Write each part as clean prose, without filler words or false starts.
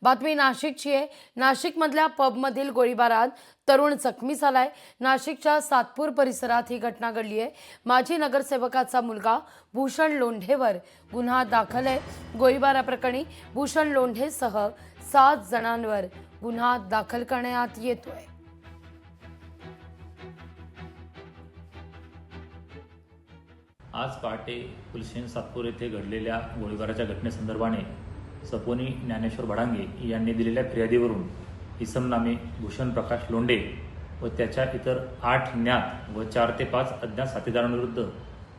बातमी नाशिकची आहे। नाशिकमधल्या पबमधील गोळीबारात तरुण जखमी झालाय। नाशिकच्या सातपूर परिसरात ही घटना घडली आहे। माजी नगरसेवकाचा मुलगा भूषण लोंढेवर गुन्हा दाखल आहे। गोळीबाराप्रकरणी भूषण लोंढेसह 7 जणांवर गुन्हा दाखल करण्यात येतोय। आज पहाटे पोलीस स्टेशन सातपूर येथे घडलेल्या गोळीबाराच्या घटनेसंदर्भाने सपोनी ज्ञानेश्वर भडांगे यांनी दिलेल्या फिर्यादीवरून इसम नामे भूषण प्रकाश लोंढे व त्याच्या इतर 8 ज्ञात व 4 ते 5 अज्ञात साथीदारांविरुद्ध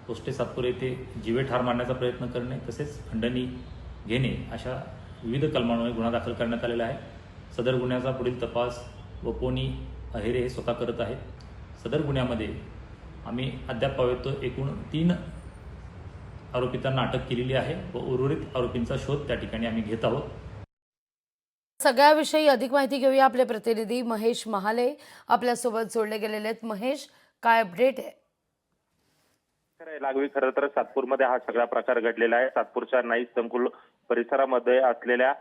पोस्टे सातपूर येथे जीवे ठार मारण्याचा प्रयत्न करणे तसेच खंडणी घेणे अशा विविध कलमांमुळे गुन्हा दाखल करण्यात आलेला आहे। सदर गुन्ह्याचा पुढील तपास वपोनी अहेरे हे स्वतः करत आहेत। सदर गुन्ह्यामध्ये आम्ही अद्याप पाहतो एकूण 3 आरोपितांना अटक केलेली आहे व उर्वरित आरोपींचा शोध त्या ठिकाणी आम्ही घेत आहोत। सगळ्याविषयी अधिक माहिती घेऊया। आपले प्रतिनिधी महेश महाले आपल्या सोबत जोडले गेलेले आहेत। महेश, काय अपडेट आहे? लागवी खरं तर सातपूरमध्ये हा सगळा प्रकार घडलेला आहे। सातपूरच्या नाईक संकुल परिसरामध्ये असलेल्या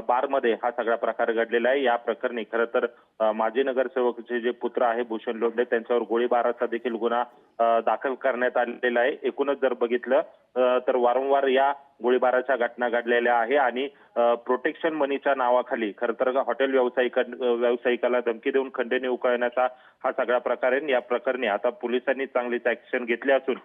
बारमध्ये हा सगळा प्रकार घडलेला आहे। या प्रकरणी खरं तर माजी नगरसेवकाचे जे पुत्र आहे भूषण लोंढे त्यांच्यावर गोळीबाराचा देखील गुन्हा दाखल करण्यात आलेला आहे। एकूणच जर बघितलं तर वारंवार या गोळीबाराच्या घटना घडलेल्या आहे आणि प्रोटेक्शन मनीच्या नावाखाली खरं तर हॉटेल व्यावसायिकाला धमकी देऊन खंडणी उकळण्याचा हा सगळा प्रकार आहे। या प्रकरणी आता पोलिसांनी चांगलीच ऍक्शन घेतली असून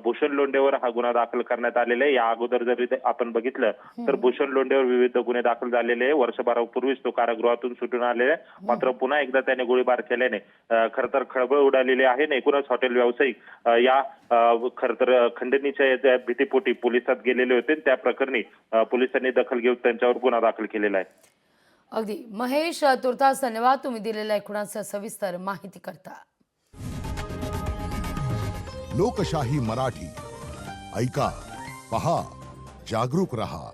भूषण लोंढेवर हा गुन्हा दाखल करण्यात आलेला आहे। या अगोदर जर आपण बघितलं तर भूषण लोंढेवर विविध गुन्हे दाखल झालेले आहे। वर्षभरापूर्वीच तो कारागृहातून सुटून आलेला आहे, मात्र पुन्हा एकदा त्याने गोळीबार केल्याने खरं तर खळबळ उडालेली आहे। एकूणच हॉटेल व्यावसायिक या खरं तर खंडणीच्या भीतीपोटी पोलिसात गेलेले होते। त्या प्रकरणी पोलिसांनी दखल घेऊन त्यांच्यावर गुन्हा दाखल केलेला आहे। अगदी महेश, तुर्तास धन्यवाद तुम्ही दिलेल्या एकूणाचं सविस्तर माहिती करता। लोकशाही मराठी ऐका, पहा, जागरूक रहा।